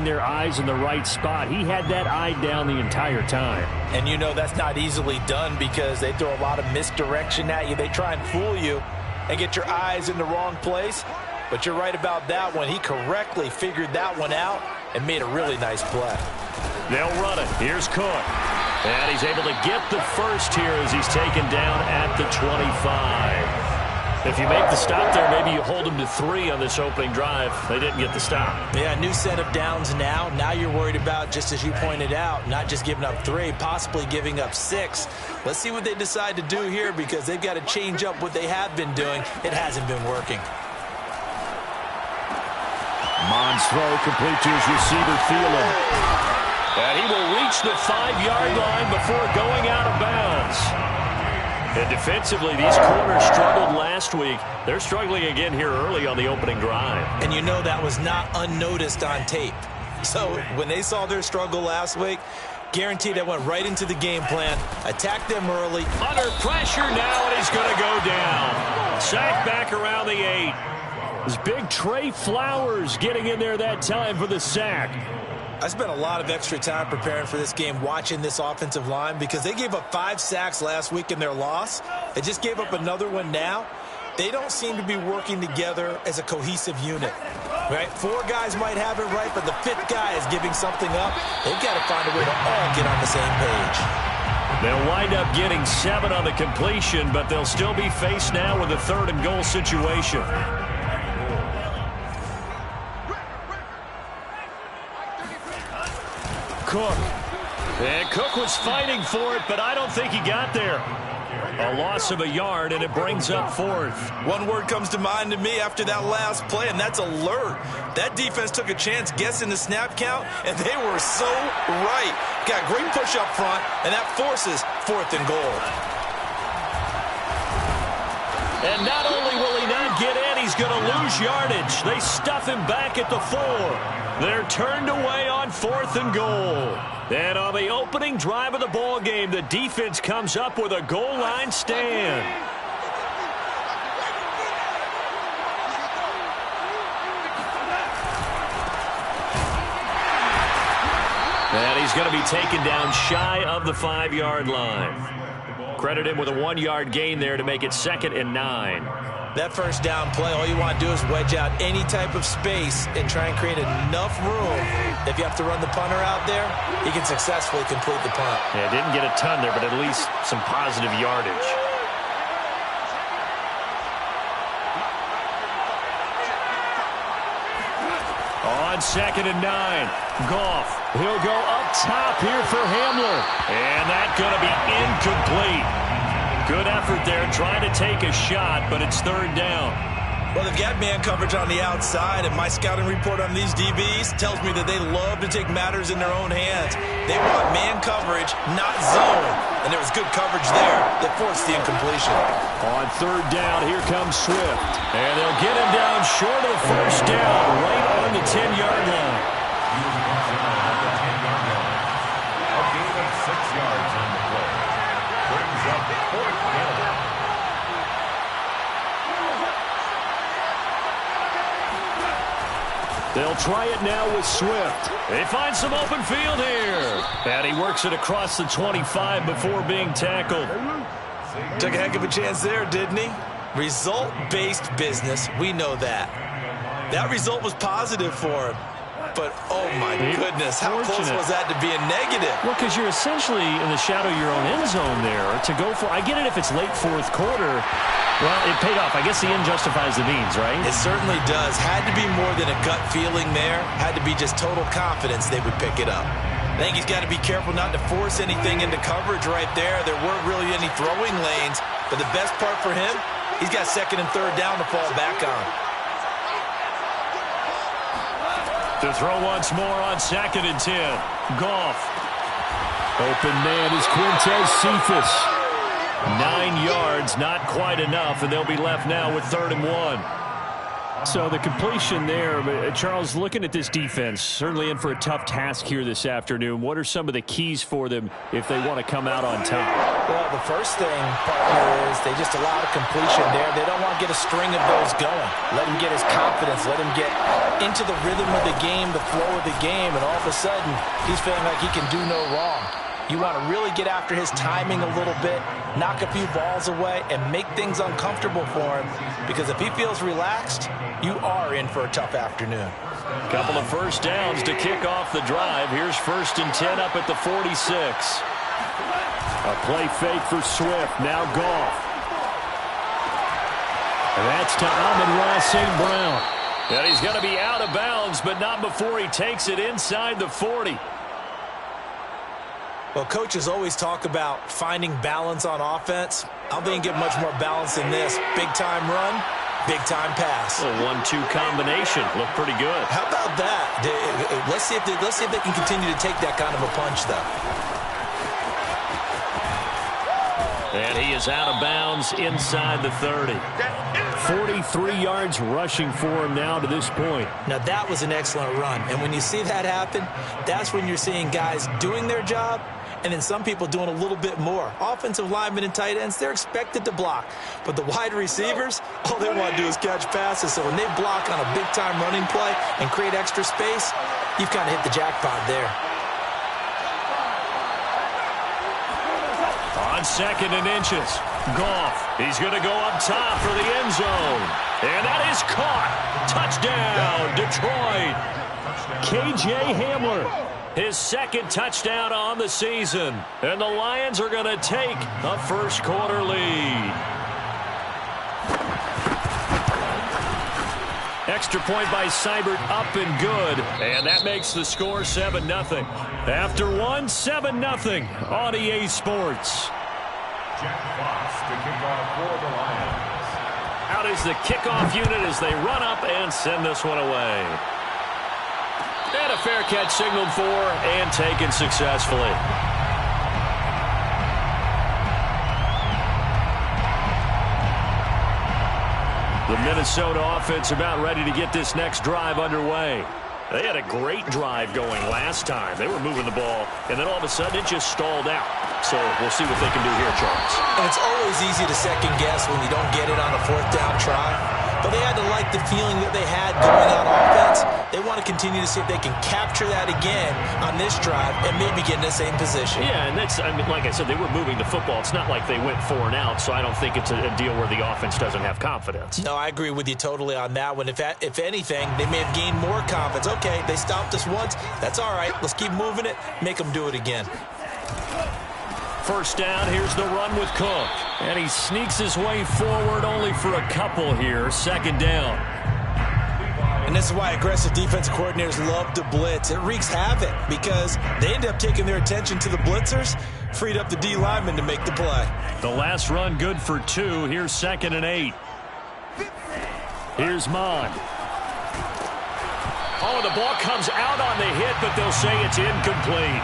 their eyes in the right spot. He had that eye down the entire time. And you know that's not easily done because they throw a lot of misdirection at you. They try and fool you and get your eyes in the wrong place. But you're right about that one. He correctly figured that one out and made a really nice play. They'll run it. Here's Cook. And he's able to get the first here as he's taken down at the 25. If you make the stop there, maybe you hold them to 3 on this opening drive. They didn't get the stop. Yeah, new set of downs now. Now you're worried about, just as you pointed out, not just giving up 3, possibly giving up 6. Let's see what they decide to do here because they've got to change up what they have been doing. It hasn't been working. Mons throw complete to his receiver, Thielen. And he will reach the 5-yard line before going out of bounds. And defensively, these corners struggled last week. They're struggling again here early on the opening drive. And you know that was not unnoticed on tape. So when they saw their struggle last week, guaranteed that went right into the game plan. Attack them early. Under pressure now, and he's going to go down. Sacked back around the 8. It's big Trey Flowers getting in there that time for the sack. I spent a lot of extra time preparing for this game watching this offensive line because they gave up 5 sacks last week in their loss. They just gave up another one now. They don't seem to be working together as a cohesive unit. Right? 4 guys might have it right, but the 5th guy is giving something up. They've got to find a way to all get on the same page. They'll wind up getting 7 on the completion, but they'll still be faced now with a 3rd and goal situation. Cook. And Cook was fighting for it, but I don't think he got there. A loss of a yard, and it brings up 4th. One word comes to mind to me after that last play, and that's alert. That defense took a chance guessing the snap count, and they were so right. Got great push up front, and that forces 4th and goal. And not only will he not get in, he's going to lose yardage. They stuff him back at the 4. They're turned away on 4th and goal. And on the opening drive of the ball game, the defense comes up with a goal line stand. And he's going to be taken down shy of the 5-yard line. Credit him with a 1-yard gain there to make it 2nd and 9. That first down play, all you want to do is wedge out any type of space and try and create enough room. If you have to run the punter out there, he can successfully complete the punt. Yeah, didn't get a ton there, but at least some positive yardage. On 2nd and 9, Goff. He'll go up top here for Hamler. And that's going to be incomplete. Good effort there, trying to take a shot, but it's 3rd down. Well, they've got man coverage on the outside, and my scouting report on these DBs tells me that they love to take matters in their own hands. They want man coverage, not zone. And there was good coverage there that forced the incompletion. On 3rd down, here comes Swift. And they'll get him down short of the first down, right on the 10-yard line. A gain of 6 yards on the play. Brings up 4th down. They'll try it now with Swift. They find some open field here. And he works it across the 25 before being tackled. Took a heck of a chance there, didn't he? Result-based business, we know that. That result was positive for him. But, oh my goodness, how close was that to being negative? Well, because you're essentially in the shadow of your own end zone there to go for. I get it if it's late 4th quarter. Well, it paid off. I guess the end justifies the means, right? It certainly does. Had to be more than a gut feeling there. Had to be just total confidence they would pick it up. I think he's got to be careful not to force anything into coverage right there. There weren't really any throwing lanes. But the best part for him, he's got 2nd and 3rd down to fall back on. To throw once more on 2nd and 10. Goff. Open man is Quintez Cephas. 9 yards, not quite enough, and they'll be left now with 3rd and 1. So the completion there, Charles, looking at this defense, certainly in for a tough task here this afternoon. What are some of the keys for them if they want to come out on top? Well, the first thing, partner, is they just allow the completion there. They don't want to get a string of those going. Let him get his confidence. Let him get into the rhythm of the game, the flow of the game, and all of a sudden, he's feeling like he can do no wrong. You want to really get after his timing a little bit, knock a few balls away, and make things uncomfortable for him, because if he feels relaxed, you are in for a tough afternoon. Couple of first downs to kick off the drive. Here's 1st and 10 up at the 46. A play fake for Swift. Now Goff. And that's to Amon-Ra St. Brown. And he's going to be out of bounds, but not before he takes it inside the 40. Well, coaches always talk about finding balance on offense. I don't think you get much more balance than this. Big-time run, big-time pass. A 1-2 combination. Looked pretty good. How about that? Let's see if they can continue to take that kind of a punch, though. And he is out of bounds inside the 30. 43 yards rushing for him now to this point. Now, that was an excellent run. And when you see that happen, that's when you're seeing guys doing their job and then some people doing a little bit more. Offensive linemen and tight ends, they're expected to block. But the wide receivers, all they want to do is catch passes. So when they block on a big-time running play and create extra space, you've kind of hit the jackpot there. On 2nd and inches, Goff. He's going to go up top for the end zone. And that is caught. Touchdown, Detroit. K.J. Hamler, his 2nd touchdown on the season. And the Lions are going to take a first-quarter lead. Extra point by Seibert, up and good. And that makes the score 7-0. After one, 7-0 on EA Sports. Jack Fox to kick off for the Lions. Out is the kickoff unit as they run up and send this one away. And a fair catch signaled for and taken successfully. The Minnesota offense about ready to get this next drive underway. They had a great drive going last time. They were moving the ball, and then all of a sudden it just stalled out. So we'll see what they can do here, Charles. And it's always easy to second guess when you don't get it on a 4th down try. But they had to like the feeling that they had going on offense. They want to continue to see if they can capture that again on this drive and maybe get in the same position. Yeah, and that's, I mean, like I said, they were moving the football. It's not like they went 4 and out, so I don't think it's a deal where the offense doesn't have confidence. No, I agree with you totally on that one. If anything, they may have gained more confidence. Okay, they stopped us once. That's all right. Let's keep moving it. Make them do it again. First down, here's the run with Cook. And he sneaks his way forward only for a couple here. 2nd down. And this is why aggressive defensive coordinators love to blitz. It wreaks havoc because they end up taking their attention to the blitzers, freed up the D lineman to make the play. The last run good for 2. Here's 2nd and 8. Here's Mon. Oh, the ball comes out on the hit, but they'll say it's incomplete.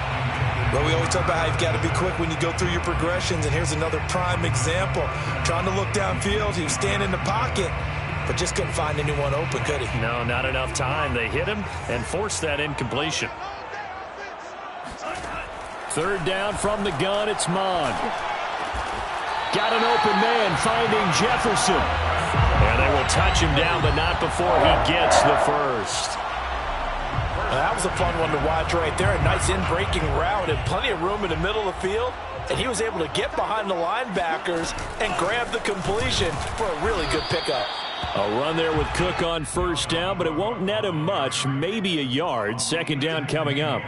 Well, we always talk about how you've got to be quick when you go through your progressions, and here's another prime example. Trying to look downfield, he was standing in the pocket, but just couldn't find anyone open, could he? No, not enough time. They hit him and forced that incompletion. 3rd down from the gun, it's Mon. Got an open man, finding Jefferson. And they will touch him down, but not before he gets the first. That was a fun one to watch right there. A nice in-breaking route and plenty of room in the middle of the field. And he was able to get behind the linebackers and grab the completion for a really good pickup. A run there with Cook on 1st down, but it won't net him much, maybe a yard. 2nd down coming up.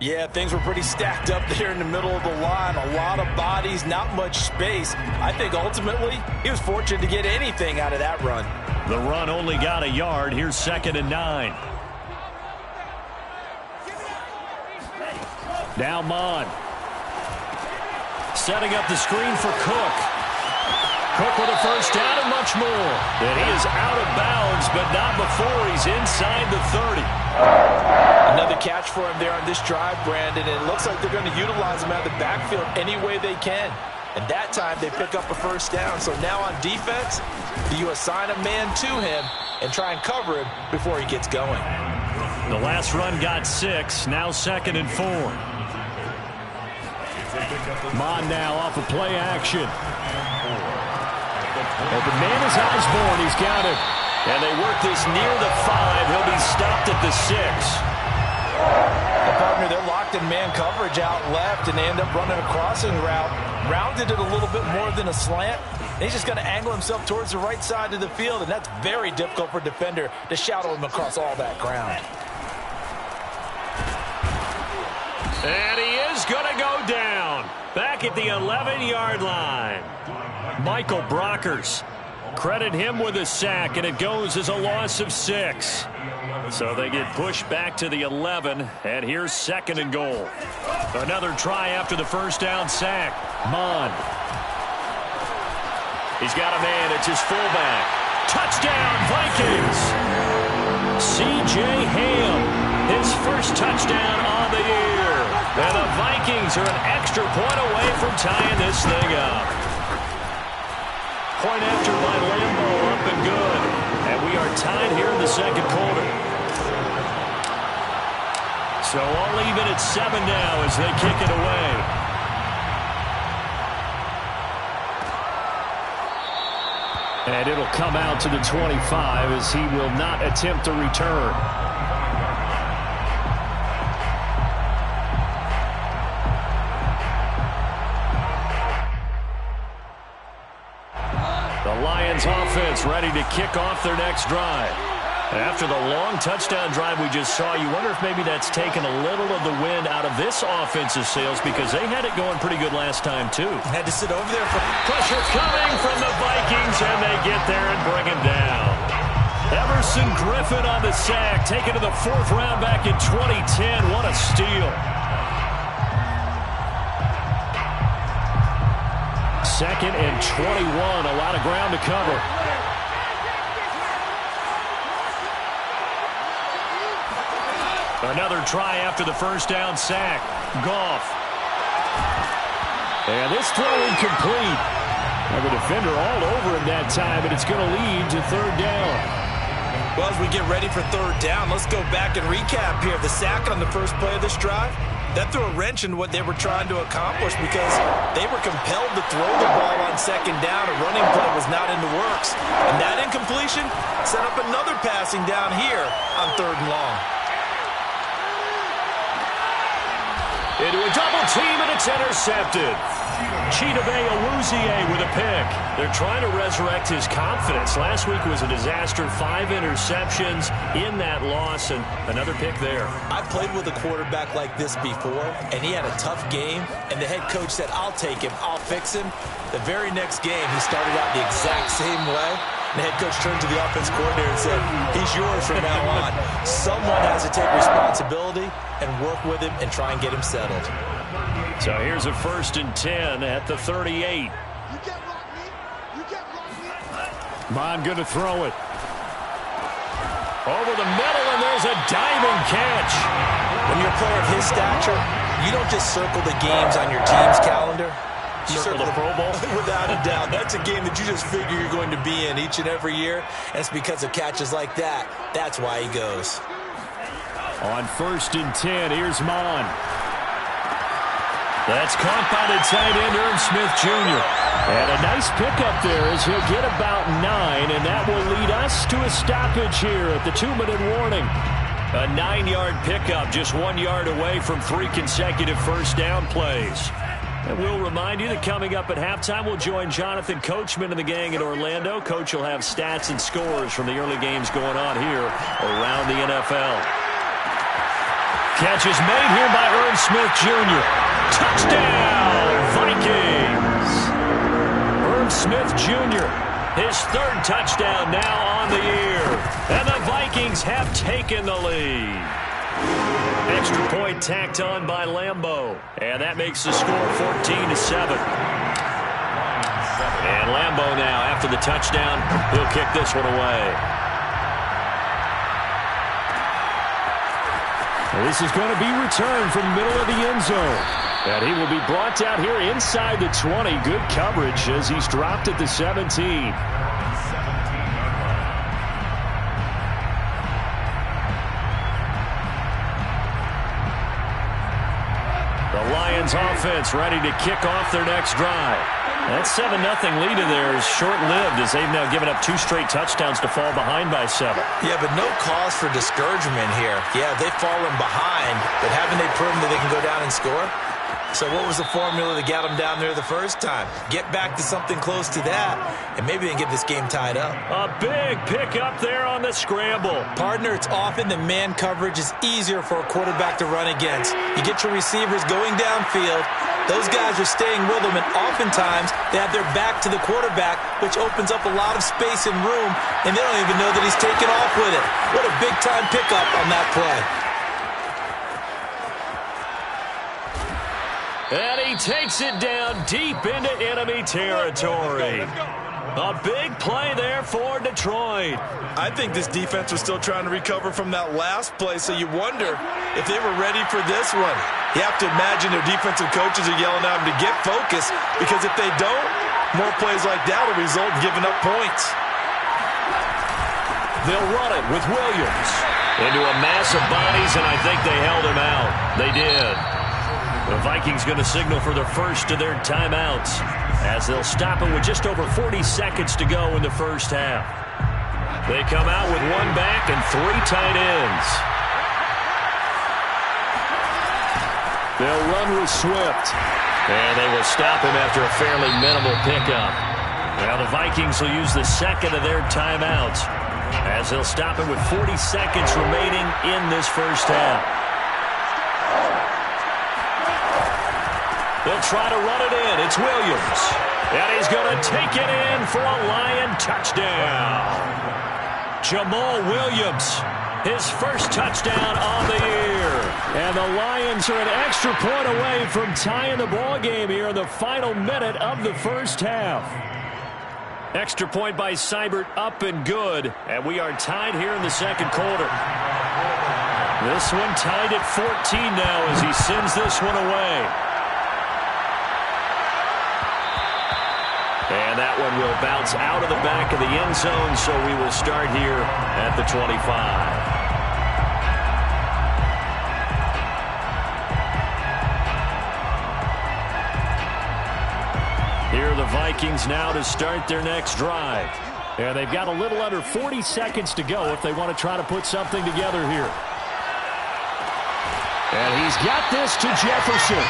Yeah, things were pretty stacked up there in the middle of the line. A lot of bodies, not much space. I think ultimately he was fortunate to get anything out of that run. The run only got a yard. Here's 2nd and 9. Now Mon. Setting up the screen for Cook. Cook with a first down and much more. And he is out of bounds, but not before he's inside the 30. Another catch for him there on this drive, Brandon. And it looks like they're going to utilize him out of the backfield any way they can. And that time they pick up a first down. So now on defense, you assign a man to him and try and cover him before he gets going. The last run got 6. Now 2nd and 4. Mon now off of play action. Open man is Osborne. He's got it. And they work this near the 5. He'll be stopped at the 6. And partner, they're locked in man coverage out left, and they end up running a crossing route. Rounded it a little bit more than a slant. And he's just going to angle himself towards the right side of the field, and that's very difficult for a defender to shadow him across all that ground. And he is going to go down. Back at the 11-yard line. Michael Brockers. Credit him with a sack, and it goes as a loss of 6. So they get pushed back to the 11, and here's 2nd and goal. Another try after the first down sack. Mon. He's got a man. It's his fullback. Touchdown, Vikings. C.J. Ham, his first touchdown on the year. And the Vikings are an extra point away from tying this thing up. Point after by Lambo, up and good. And we are tied here in the second quarter. So all even at 7 now as they kick it away. And it'll come out to the 25 as he will not attempt to return. The Lions offense ready to kick off their next drive. After the long touchdown drive we just saw, you wonder if maybe that's taken a little of the wind out of this offensive sails because they had it going pretty good last time too. Had to sit over there for Pressure coming from the Vikings, and they get there and bring him down. Everson Griffin on the sack, taken to the 4th round back in 2010. What a steal. 2nd and 21, a lot of ground to cover. Another try after the first down sack. Goff. And this throw incomplete. And the defender all over him that time, and it's going to lead to 3rd down. Well, as we get ready for 3rd down, let's go back and recap here. The sack on the first play of this drive, that threw a wrench in what they were trying to accomplish because they were compelled to throw the ball on 2nd down. A running play was not in the works. And that incompletion set up another passing down here on 3rd and long. Into a double team, and it's intercepted. Chidobe Awuzie with a pick. They're trying to resurrect his confidence. Last week was a disaster. 5 interceptions in that loss, and another pick there. I played with a quarterback like this before, and he had a tough game, and the head coach said, I'll take him, I'll fix him. The very next game, he started out the exact same way. The head coach turned to the offense coordinator and said, he's yours from now on. Someone has to take responsibility and work with him and try and get him settled. So here's a 1st and 10 at the 38. Mon going to throw it. Over the middle, and there's a diving catch. When you're a player of his stature, you don't just circle the games on your team's calendar. You circle the Pro Bowl? Without a doubt. That's a game that you just figure you're going to be in each and every year. And it's because of catches like that. That's why he goes. On 1st and 10, here's Mon. That's caught by the tight end, Irv Smith Jr. And a nice pickup there as he'll get about 9, and that will lead us to a stoppage here at the 2-minute warning. A 9-yard pickup, just 1 yard away from 3 consecutive first down plays. And we'll remind you that coming up at halftime, we'll join Jonathan Coachman and the gang in Orlando. Coach will have stats and scores from the early games going on here around the NFL. Catch is made here by Irv Smith Jr. Touchdown, Vikings! Irv Smith Jr., his 3rd touchdown now on the year. And the Vikings have taken the lead. Extra point tacked on by Lambo. And that makes the score 14-7. And Lambo now, after the touchdown, he'll kick this one away. This is going to be returned from the middle of the end zone. And he will be brought down here inside the 20. Good coverage as he's dropped at the 17. The Lions offense ready to kick off their next drive. That 7-0 lead of theirs is short-lived as they've now given up 2 straight touchdowns to fall behind by 7. Yeah, but no cause for discouragement here. Yeah, they've fallen behind, but haven't they proven that they can go down and score? So what was the formula that got them down there the first time? Get back to something close to that, and maybe they can get this game tied up. A big pickup there on the scramble. Partner, it's often that man coverage is easier for a quarterback to run against. You get your receivers going downfield. Those guys are staying with them, and oftentimes they have their back to the quarterback, which opens up a lot of space and room, and they don't even know that he's taken off with it. What a big-time pickup on that play. And he takes it down deep into enemy territory. A big play there for Detroit. I think this defense was still trying to recover from that last play, so you wonder if they were ready for this one. You have to imagine their defensive coaches are yelling at them to get focused, because if they don't, more plays like that will result in giving up points. They'll run it with Williams into a mass of bodies, and I think they held him out. They did. The Vikings going to signal for the first of their timeouts as they'll stop it with just over 40 seconds to go in the first half. They come out with 1 back and 3 tight ends. They'll run with Swift, and they will stop him after a fairly minimal pickup. Now the Vikings will use the second of their timeouts as they'll stop it with 40 seconds remaining in this first half. They'll try to run it in. It's Williams. And he's going to take it in for a Lion touchdown. Jamal Williams, his first touchdown on the year. And the Lions are an extra point away from tying the ball game here in the final minute of the first half. Extra point by Seibert, up and good. And we are tied here in the second quarter. This one tied at 14 now as he sends this one away. And that one will bounce out of the back of the end zone, so we will start here at the 25. Here are the Vikings now to start their next drive. And they've got a little under 40 seconds to go if they want to try to put something together here. And he's got this to Jefferson.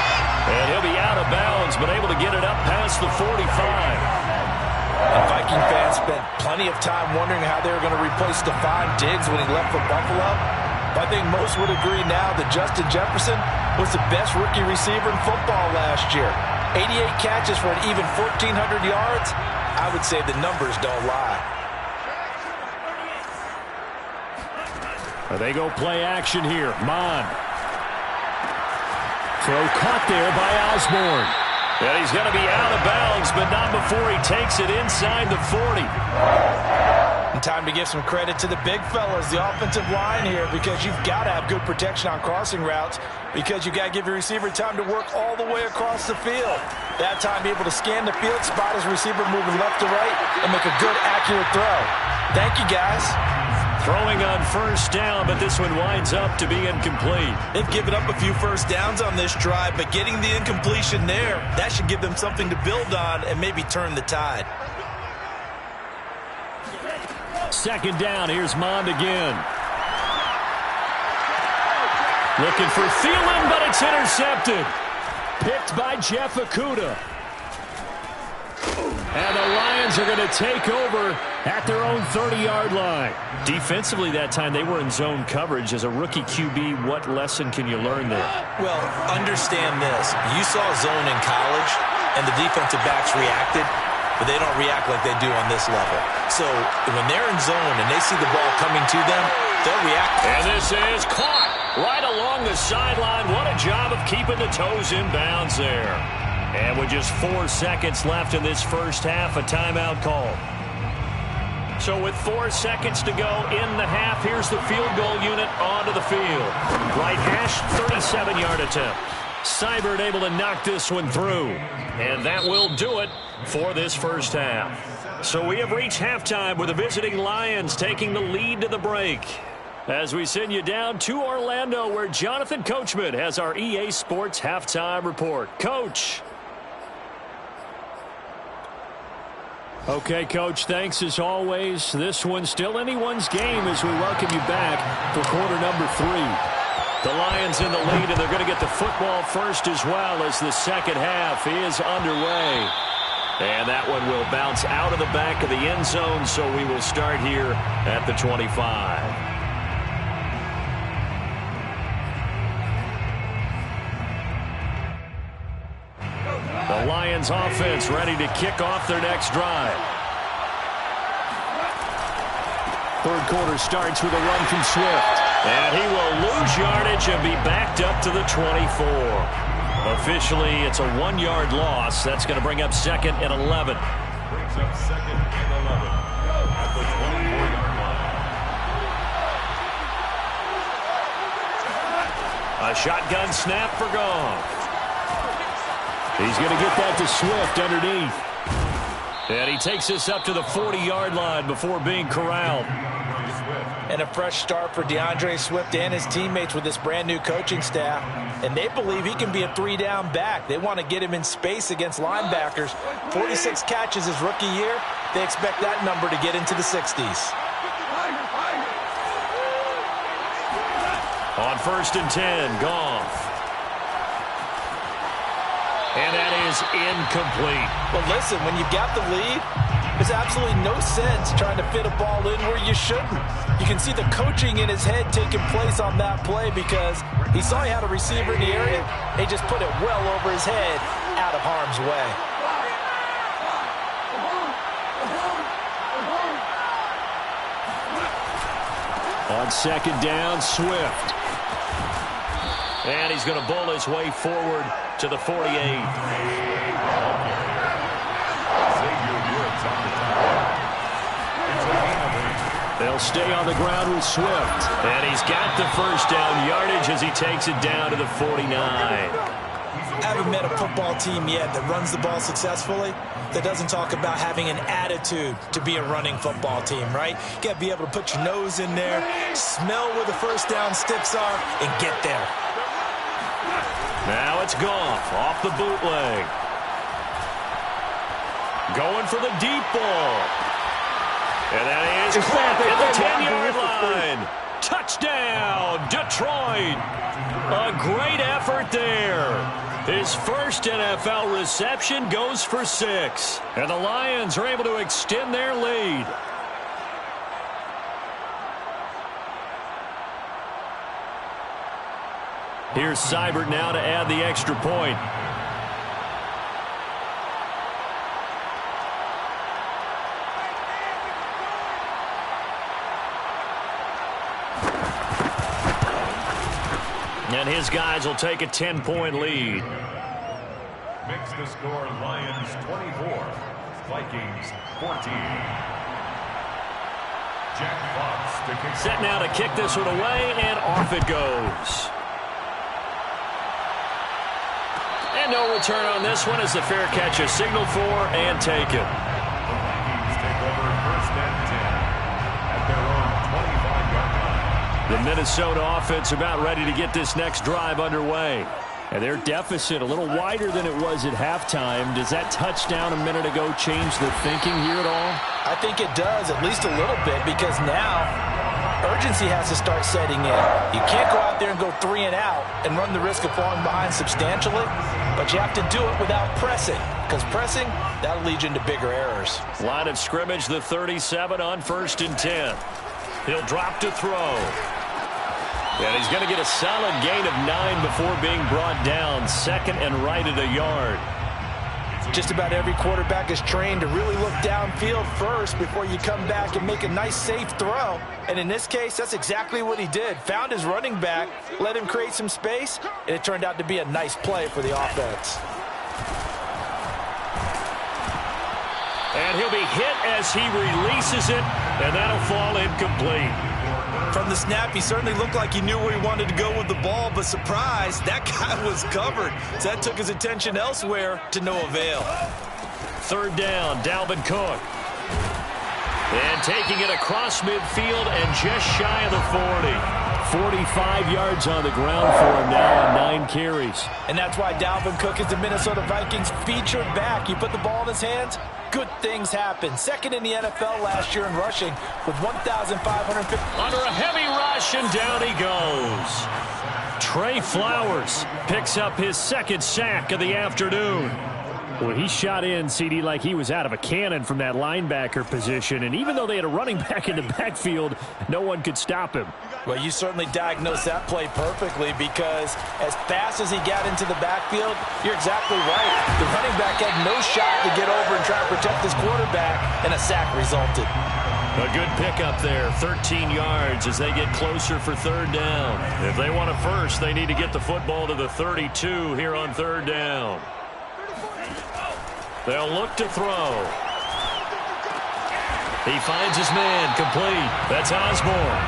And he'll be out of bounds, but able to get it up past the 45. And Viking fans spent plenty of time wondering how they were going to replace Stephon Diggs when he left for Buffalo. But I think most would agree now that Justin Jefferson was the best rookie receiver in football last year. 88 catches for an even 1,400 yards. I would say the numbers don't lie. They go play action here. Mond. Throw caught there by Osborne. And he's going to be out of bounds, but not before he takes it inside the 40. And time to give some credit to the big fellas, the offensive line here, because you've got to have good protection on crossing routes, because you've got to give your receiver time to work all the way across the field. That time, be able to scan the field, spot his receiver moving left to right, and make a good, accurate throw. Thank you, guys. Throwing on first down, but this one winds up to be incomplete. They've given up a few first downs on this drive, but getting the incompletion there, that should give them something to build on and maybe turn the tide. Second down, here's Mond again. Looking for Thielen, but it's intercepted. Picked by Jeff Okudah. And the Lions are going to take over at their own 30-yard line. Defensively that time, they were in zone coverage. As a rookie QB, what lesson can you learn there? Well, understand this. You saw zone in college, and the defensive backs reacted, but they don't react like they do on this level. So when they're in zone and they see the ball coming to them, they'll react. And this is caught right along the sideline. What a job of keeping the toes in bounds there. And with just 4 seconds left in this first half, a timeout call. So with 4 seconds to go in the half, here's the field goal unit onto the field. Right hash, 37-yard attempt. Seibert able to knock this one through. And that will do it for this first half. So we have reached halftime with the visiting Lions taking the lead to the break. As we send you down to Orlando, where Jonathan Coachman has our EA Sports Halftime Report. Coach. Okay, Coach, thanks as always. This one's still anyone's game as we welcome you back for quarter number 3. The Lions in the lead, and they're going to get the football first as well as the second half is underway. And that one will bounce out of the back of the end zone, so we will start here at the 25. The Lions offense ready to kick off their next drive. Third quarter starts with a run from Swift. And he will lose yardage and be backed up to the 24. Officially, it's a 1-yard loss. That's going to bring up 2nd and 11. Brings up 2nd and 11 at the 24-yard A line. shotgun snap for Goff. He's going to get that to Swift underneath. And he takes this up to the 40-yard line before being corralled. And a fresh start for DeAndre Swift and his teammates with this brand-new coaching staff. And they believe he can be a 3-down back. They want to get him in space against linebackers. 46 catches his rookie year. They expect that number to get into the 60s. On 1st and 10, Goff. And that is incomplete. But listen, when you've got the lead, there's absolutely no sense trying to fit a ball in where you shouldn't. You can see the coaching in his head taking place on that play because he saw he had a receiver in the area. They just put it well over his head out of harm's way. On 2nd down, Swift. And he's going to bull his way forward to the 48. They'll stay on the ground with Swift. And he's got the first down yardage as he takes it down to the 49. I haven't met a football team yet that runs the ball successfully that doesn't talk about having an attitude to be a running football team, right? You got to be able to put your nose in there, smell where the first down sticks are, and get there. Now it's Goff off the bootleg. Going for the deep ball. And that is caught at the 10-yard line. Touchdown, Detroit. A great effort there. His first NFL reception goes for 6. And the Lions are able to extend their lead. Here's Seibert now to add the extra point. And his guys will take a 10-point lead. Makes the score Lions 24, Vikings 14. Jack Fox to kick. Set now to kick this one away, and off it goes. And no return on this one as the fair catch is signaled for and taken. The Vikings take over 1st and 10 at their own 25-yard line. The Minnesota offense about ready to get this next drive underway. And their deficit a little wider than it was at halftime. Does that touchdown a minute ago change the thinking here at all? I think it does, at least a little bit, because now urgency has to start setting in. You can't go out there and go 3 and out and run the risk of falling behind substantially, but you have to do it without pressing, because pressing, that'll lead you into bigger errors. Line of scrimmage, the 37 on 1st and 10. He'll drop to throw. And he's going to get a solid gain of 9 before being brought down. 2nd and right at a yard. Just about every quarterback is trained to really look downfield first before you come back and make a nice, safe throw. And in this case, that's exactly what he did. Found his running back, let him create some space, and it turned out to be a nice play for the offense. And he'll be hit as he releases it, and that'll fall incomplete. From the snap, he certainly looked like he knew where he wanted to go with the ball, but surprise, that guy was covered. So that took his attention elsewhere to no avail. 3rd down, Dalvin Cook. And taking it across midfield and just shy of the 40. 45 yards on the ground for him now on 9 carries. And that's why Dalvin Cook is the Minnesota Vikings featured back. You put the ball in his hands, good things happen. Second in the NFL last year in rushing with 1,550. Under a heavy rush, and down he goes. Trey Flowers picks up his second sack of the afternoon. Well, he shot in, CD, like he was out of a cannon from that linebacker position. And even though they had a running back in the backfield, no one could stop him. Well, you certainly diagnosed that play perfectly because as fast as he got into the backfield, you're exactly right. The running back had no shot to get over and try to protect his quarterback, and a sack resulted. A good pickup there, 13 yards as they get closer for third down. If they want a first, they need to get the football to the 32 here on third down. They'll look to throw. He finds his man, complete. That's Osborne.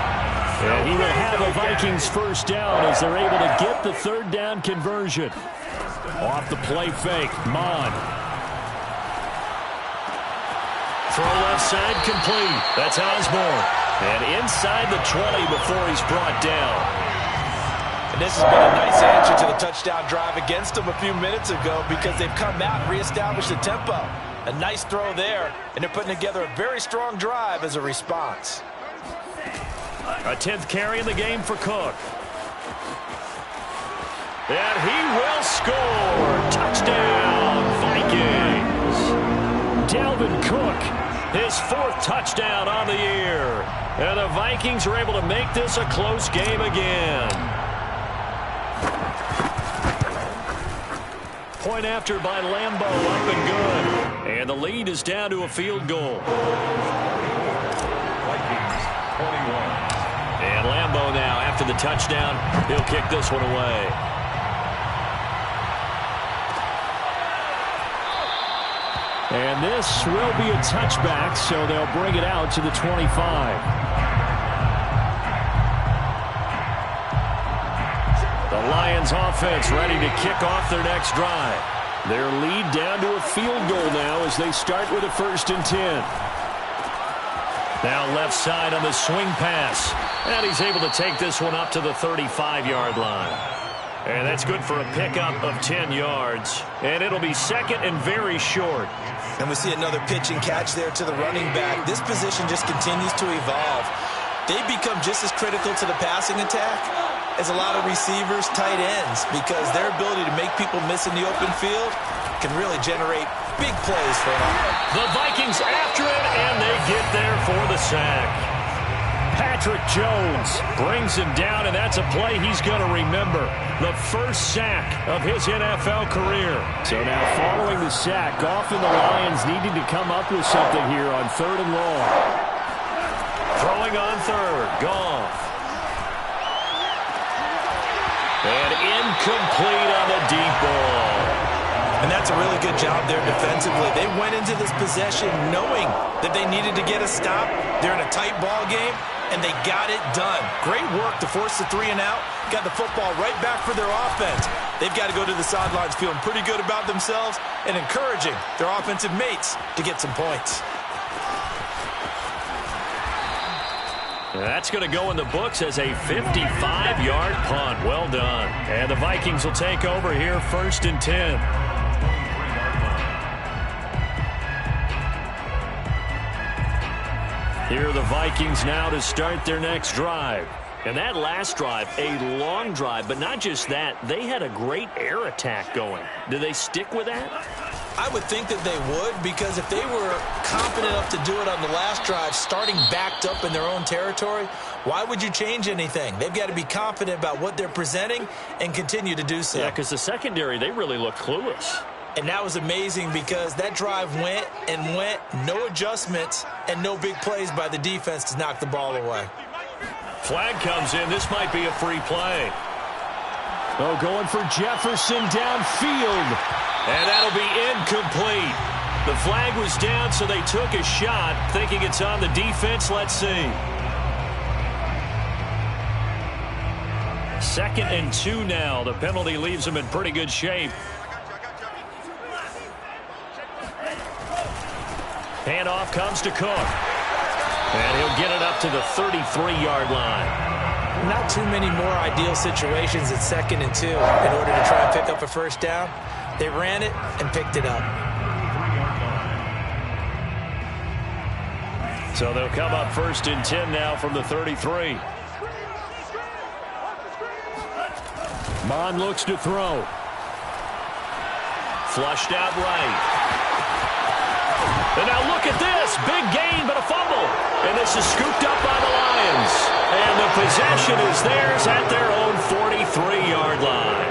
And he will have a Vikings first down as they're able to get the third down conversion. Off the play fake, Mon. Throw left side, complete. That's Osborne. And inside the 20 before he's brought down. And this has been a nice answer to the touchdown drive against them a few minutes ago because they've come out and reestablished the tempo. A nice throw there, and they're putting together a very strong drive as a response. A 10th carry in the game for Cook. And he will score. Touchdown, Vikings. Dalvin Cook, his 4th touchdown on the year. And the Vikings are able to make this a close game again. Point after by Lambo, up and good. And the lead is down to a field goal. Vikings, 21. And Lambo now, after the touchdown, he'll kick this one away. And this will be a touchback, so they'll bring it out to the 25. The Lions offense ready to kick off their next drive. Their lead down to a field goal now as they start with a 1st and 10. Now left side on the swing pass. And he's able to take this one up to the 35-yard line. And that's good for a pickup of 10 yards. And it'll be second and very short. And we see another pitch and catch there to the running back. This position just continues to evolve. They become just as critical to the passing attack as a lot of receivers, tight ends, because their ability to make people miss in the open field can really generate big plays for them. The Vikings after it, and they get there for the sack. Patrick Jones brings him down, and that's a play he's going to remember. The first sack of his NFL career. So now following the sack, Goff and the Lions needing to come up with something here on 3rd and long. Throwing on 3rd, Goff. And incomplete on the deep ball. And that's a really good job there defensively. They went into this possession knowing that they needed to get a stop. They're in a tight ball game, and they got it done. Great work to force the 3 and out. Got the football right back for their offense. They've got to go to the sidelines feeling pretty good about themselves and encouraging their offensive mates to get some points. That's going to go in the books as a 55-yard punt. Well done. And the Vikings will take over here 1st and 10. Here are the Vikings now to start their next drive. And that last drive, a long drive, but not just that, they had a great air attack going. Do they stick with that? I would think that they would, because if they were confident enough to do it on the last drive, starting backed up in their own territory, why would you change anything? They've got to be confident about what they're presenting and continue to do so. Yeah, because the secondary, they really look clueless. And that was amazing because that drive went and went, no adjustments, and no big plays by the defense to knock the ball away. Flag comes in. This might be a free play. Oh, going for Jefferson downfield. And that'll be incomplete. The flag was down, so they took a shot, thinking it's on the defense. Let's see. 2nd and 2 now. The penalty leaves them in pretty good shape. Handoff comes to Cook. And he'll get it up to the 33-yard line. Not too many more ideal situations at 2nd and 2 in order to try and pick up a first down. They ran it and picked it up. So they'll come up 1st and 10 now from the 33. Mond looks to throw. Flushed out right. And now look at this. Big gain, but a fumble. And this is scooped up by the Lions. And the possession is theirs at their own 43-yard line.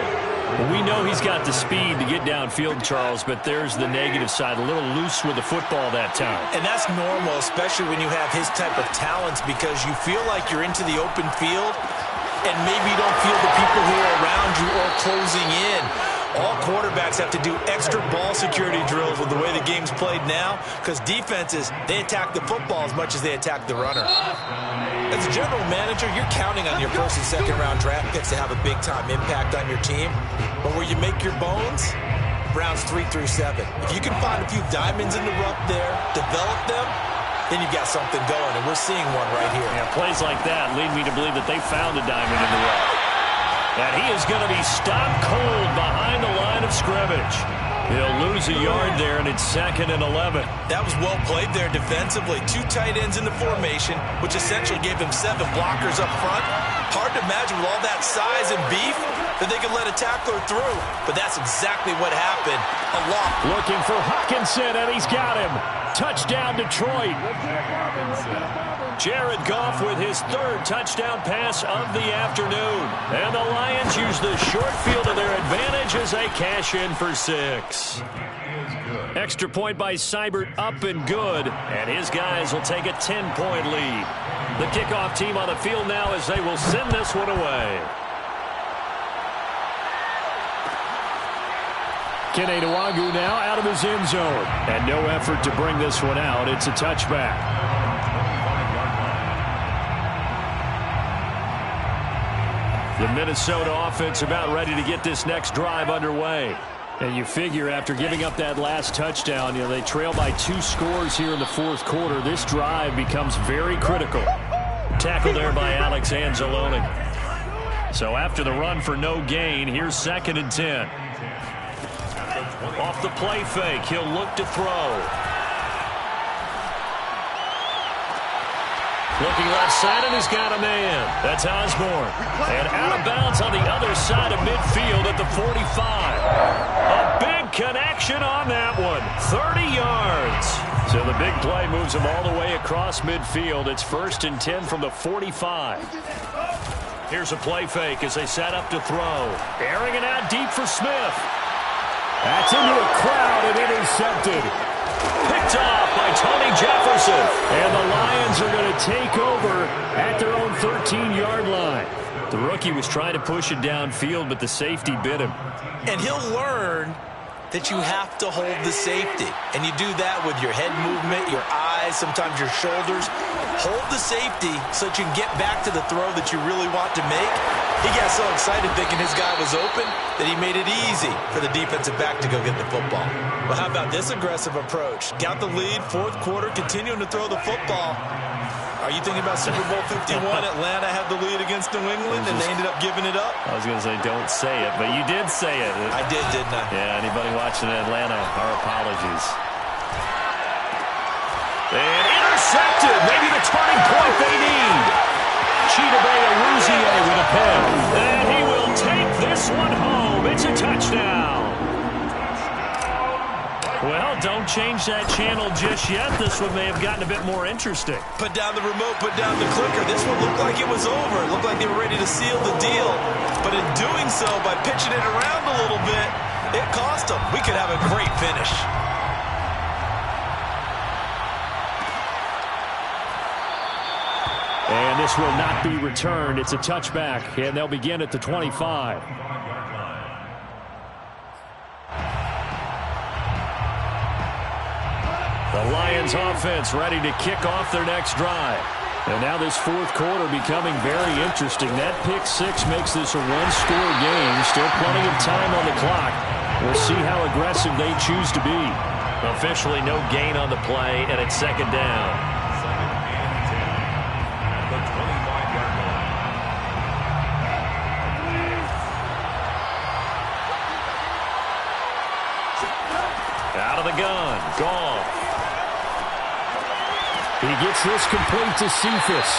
Well, we know he's got the speed to get downfield, Charles, but there's the negative side. A little loose with the football that time. And that's normal, especially when you have his type of talents, because you feel like you're into the open field and maybe you don't feel the people who are around you or closing in. All quarterbacks have to do extra ball security drills with the way the game's played now, because defenses, they attack the football as much as they attack the runner. As a general manager, you're counting on your 1st and 2nd round draft picks to have a big-time impact on your team. But where you make your bones, rounds 3 through 7. If you can find a few diamonds in the rough there, develop them, then you've got something going, and we're seeing one right here. Yeah, plays like that lead me to believe that they found a diamond in the rough. And he is going to be stopped cold behind the line of scrimmage. He'll lose a yard there, and it's 2nd and 11. That was well played there defensively. 2 tight ends in the formation, which essentially gave them 7 blockers up front. Hard to imagine with all that size and beef that they could let a tackler through. But that's exactly what happened. A lot. Looking for Hockenson, and he's got him. Touchdown, Detroit. Jared Goff with his 3rd touchdown pass of the afternoon. And the Lions use the short field to their advantage as they cash in for 6. Extra point by Seibert, up and good. And his guys will take a 10-point lead. The kickoff team on the field now as they will send this one away. Kene Nwangwu now out of his end zone. And no effort to bring this one out. It's a touchback. The Minnesota offense about ready to get this next drive underway. And you figure after giving up that last touchdown, they trail by 2 scores here in the 4th quarter. This drive becomes very critical. Tackle there by Alex Anzalone. So after the run for no gain, here's 2nd and 10. Off the play fake, he'll look to throw. Looking left side, and he's got a man. That's Osborne. And out of bounds on the other side of midfield at the 45. A big connection on that one. 30 yards. So the big play moves him all the way across midfield. It's 1st and 10 from the 45. Here's a play fake as they set up to throw. Airing it out deep for Smith. That's into a crowd and intercepted. Picked off by Tony Jefferson. And the Lions are going to take over at their own 13-yard line. The rookie was trying to push it downfield, but the safety bit him. And he'll learn that you have to hold the safety. And you do that with your head movement, your eyes, sometimes your shoulders. Hold the safety so that you can get back to the throw that you really want to make. He got so excited thinking his guy was open that he made it easy for the defensive back to go get the football. Well, how about this aggressive approach? Got the lead, 4th quarter, continuing to throw the football. Are you thinking about Super Bowl 51? Atlanta had the lead against New England, and they ended up giving it up? I was going to say, don't say it, but you did say it. I did, didn't I? Yeah, anybody watching Atlanta, our apologies. And intercepted. Maybe the turning point they need. Chidobe Awuzie with a pen. And he will take this one home. It's a touchdown. Well, don't change that channel just yet. This one may have gotten a bit more interesting. Put down the remote, put down the clicker. This one looked like it was over. It looked like they were ready to seal the deal. But in doing so, by pitching it around a little bit, it cost them. We could have a great finish. And this will not be returned. It's a touchback, and they'll begin at the 25. The Lions offense ready to kick off their next drive. And now this 4th quarter becoming very interesting. That pick 6 makes this a 1-score game. Still plenty of time on the clock. We'll see how aggressive they choose to be. Officially no gain on the play, and it's 2nd down. Out of the gun. Goff. He gets this complete to Cephas.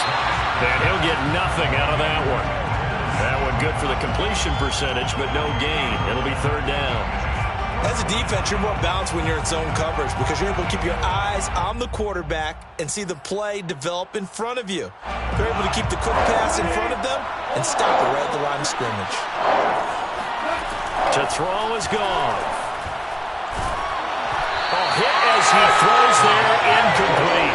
And he'll get nothing out of that one. That one good for the completion percentage, but no gain. It'll be third down. As a defense, you're more balanced when you're in zone coverage because you're able to keep your eyes on the quarterback and see the play develop in front of you. You're able to keep the quick pass in front of them and stop it right at the line of scrimmage. To throw is gone. Hit as he throws there, incomplete.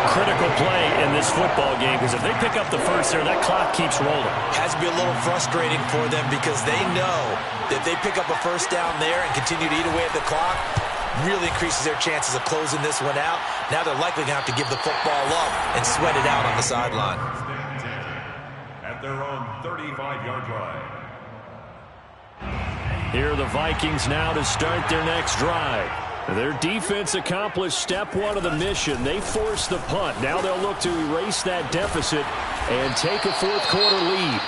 Critical play in this football game because if they pick up the first there, that clock keeps rolling. Has to be a little frustrating for them because they know that if they pick up a first down there and continue to eat away at the clock, really increases their chances of closing this one out. Now they're likely going to have to give the football up and sweat it out on the sideline. At their own 35-yard line. Here are the Vikings now to start their next drive. Their defense accomplished step one of the mission. They forced the punt. Now they'll look to erase that deficit and take a fourth-quarter lead.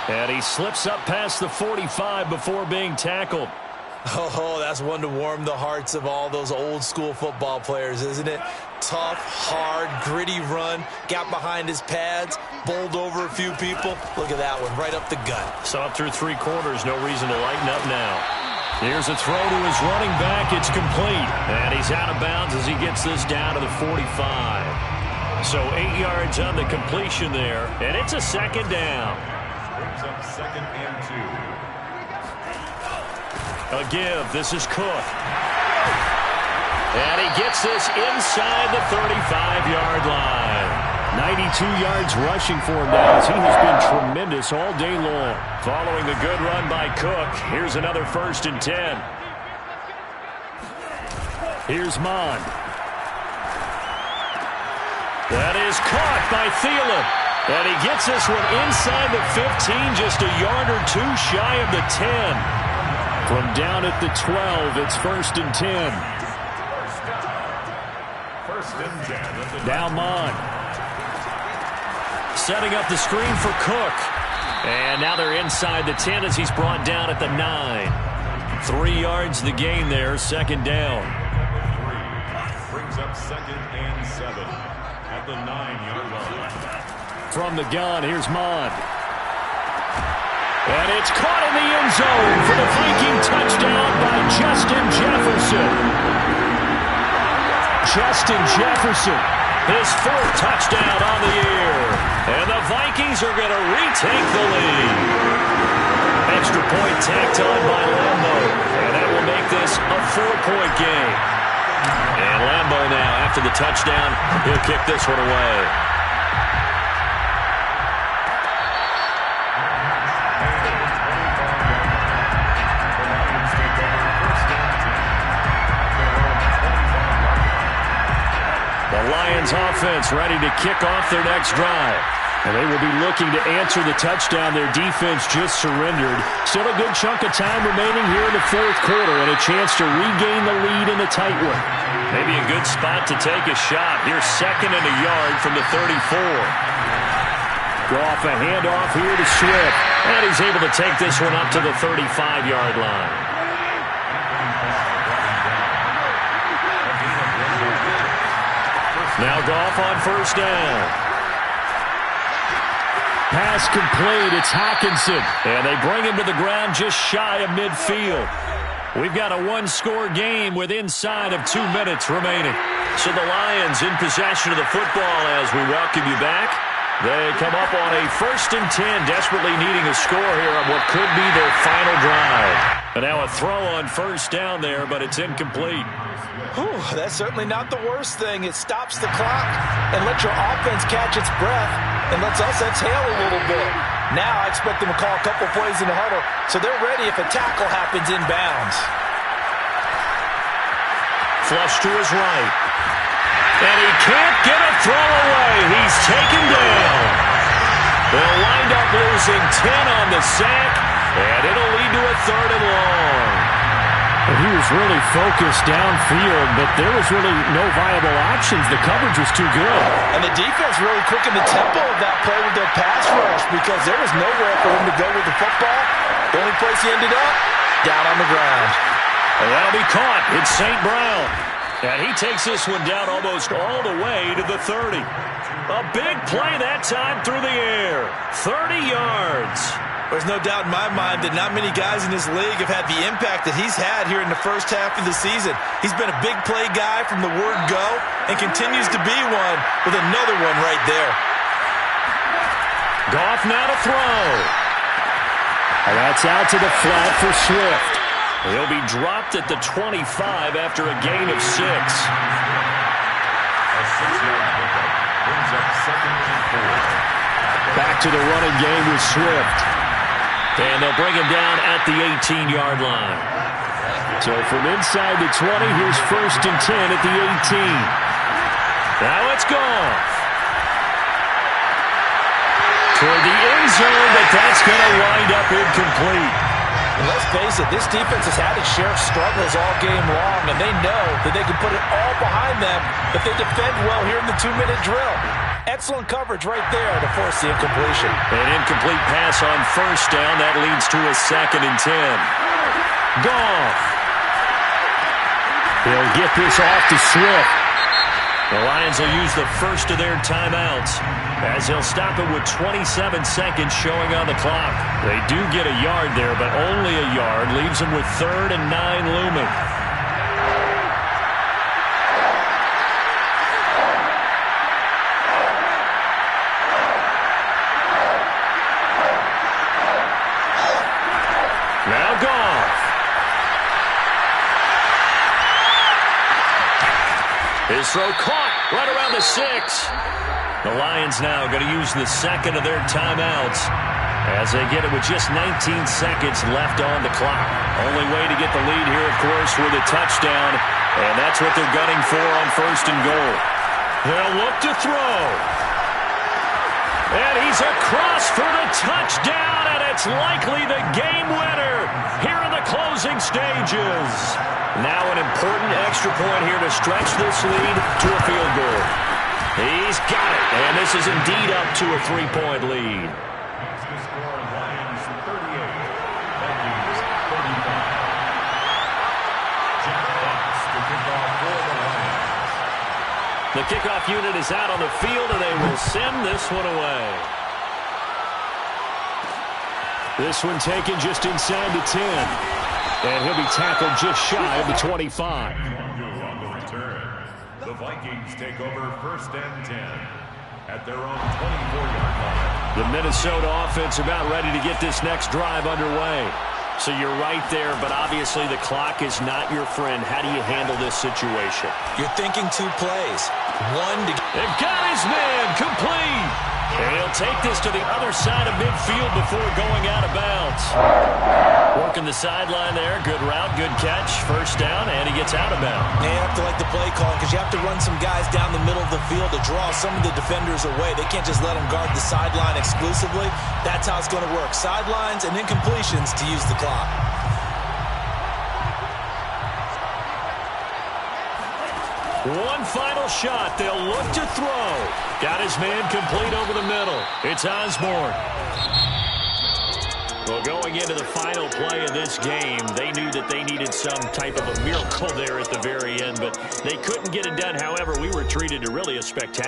And he slips up past the 45 before being tackled. Oh, that's one to warm the hearts of all those old-school football players, isn't it? Tough, hard, gritty run. Got behind his pads, bowled over a few people. Look at that one, right up the gut. Saw it through three quarters. No reason to lighten up now. Here's a throw to his running back. It's complete. And he's out of bounds as he gets this down to the 45. So 8 yards on the completion there. And it's a second down. Brings up 2nd and 2. A give. This is Cook. And he gets this inside the 35-yard line. 92 yards rushing for him now as he has been tremendous all day long. Following the good run by Cook, here's another 1st and 10. Here's Mond. That is caught by Thielen. And he gets this one inside the 15, just a yard or two shy of the 10. From down at the 12, it's 1st and 10. 1st and 10. Now Mond. Setting up the screen for Cook. And now they're inside the 10 as he's brought down at the 9. 3 yards the gain there, 2nd down. Brings up 2nd and 7 at the 9-yard line. From the gun, here's Mond. And it's caught in the end zone for the Viking touchdown by Justin Jefferson. Justin Jefferson, his 4th touchdown on the year. And the Vikings are going to retake the lead. Extra point tacked on by Lambo. And that will make this a 4-point game. And Lambo now, after the touchdown, he'll kick this one away. Lions offense ready to kick off their next drive. And they will be looking to answer the touchdown their defense just surrendered. Still a good chunk of time remaining here in the 4th quarter and a chance to regain the lead in a tight one. Maybe a good spot to take a shot. Here's 2nd and a yard from the 34. Goff a handoff here to Swift. And he's able to take this one up to the 35-yard line. Now Goff on 1st down. Pass complete. It's Hockenson. And they bring him to the ground just shy of midfield. We've got a one-score game with inside of 2 minutes remaining. So the Lions in possession of the football as we welcome you back. They come up on a 1st and 10, desperately needing a score here on what could be their final drive. And now a throw on 1st down there, but it's incomplete. Whew, that's certainly not the worst thing. It stops the clock and lets your offense catch its breath and lets us exhale a little bit. Now I expect them to call a couple plays in the huddle so they're ready if a tackle happens inbounds. Flush to his right. And he can't get a throw away. He's taken down. They'll wind up losing 10 on the sack, and it'll lead to a 3rd and long. And he was really focused downfield, but there was really no viable options. The coverage was too good. And the defense really quickened the tempo of that play with their pass rush because there was nowhere for him to go with the football. The only place he ended up, down on the ground. And that'll be caught. It's St. Brown. And he takes this one down almost all the way to the 30. A big play that time through the air. 30 yards. There's no doubt in my mind that not many guys in this league have had the impact that he's had here in the first half of the season. He's been a big play guy from the word go and continues to be one with another one right there. Goff now to throw. And that's out to the flat for Swift. He'll be dropped at the 25 after a gain of 6. A 6-yard pickup brings up 2nd and 4. Back to the running game with Swift. And they'll bring him down at the 18-yard line. So from inside the 20, here's 1st and 10 at the 18. Now it's Goff. Toward the end zone, but that's going to wind up incomplete. And let's face it, this defense has had its share of struggles all game long, and they know that they can put it all behind them if they defend well here in the 2-minute drill. Excellent coverage right there to force the incompletion. An incomplete pass on 1st down. That leads to a 2nd and 10. Goff. He'll get this off to Swift. The Lions will use the first of their timeouts as they'll stop it with 27 seconds showing on the clock. They do get a yard there, but only a yard. Leaves them with 3rd and 9 looming. Now Goff. His throw caught right around the 6. The Lions now going to use the 2nd of their timeouts as they get it with just 19 seconds left on the clock. Only way to get the lead here, of course, with a touchdown, and that's what they're gunning for on 1st and goal. They'll look to throw. And he's across for the touchdown, and it's likely the game winner here in the closing stages. Now an important extra point here to stretch this lead to a field goal. He's got it, and this is indeed up to a 3-point lead. That's the score. Lions 38, Vikings 35. Jack Fox to kick off for the Lions. The kickoff unit is out on the field, and they will send this one away. This one taken just inside the 10. And he'll be tackled just shy of the 25. On the return, the Vikings take over 1st and 10 at their own 24-yard line. The Minnesota offense about ready to get this next drive underway. So you're right there, but obviously the clock is not your friend. How do you handle this situation? You're thinking 2 plays. One to... They've got his man complete. And he'll take this to the other side of midfield before going out of bounds. Working the sideline there. Good route, good catch. 1st down, and he gets out of bounds. You have to like the play call because you have to run some guys down the middle of the field to draw some of the defenders away. They can't just let them guard the sideline exclusively. That's how it's going to work. Sidelines and incompletions to use the clock. One final shot. They'll look to throw. Got his man complete over the middle. It's Osborne. Well, going into the final play of this game, they knew that they needed some type of a miracle there at the very end, but they couldn't get it done. However, we were treated to really a spectacular